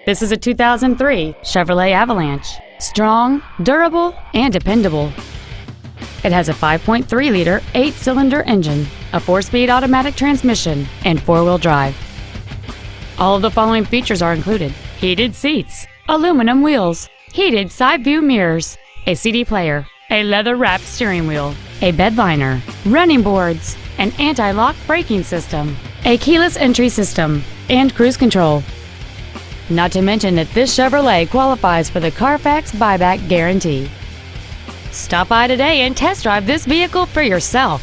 This is a 2003 Chevrolet Avalanche. Strong, durable, and dependable. It has a 5.3-liter 8-cylinder engine, a 4-speed automatic transmission, and 4-wheel drive. All of the following features are included: heated seats, aluminum wheels, heated side view mirrors, a CD player, a leather-wrapped steering wheel, a bed liner, running boards, an anti-lock braking system, a keyless entry system, and cruise control. Not to mention that this Chevrolet qualifies for the Carfax buyback guarantee. Stop by today and test drive this vehicle for yourself.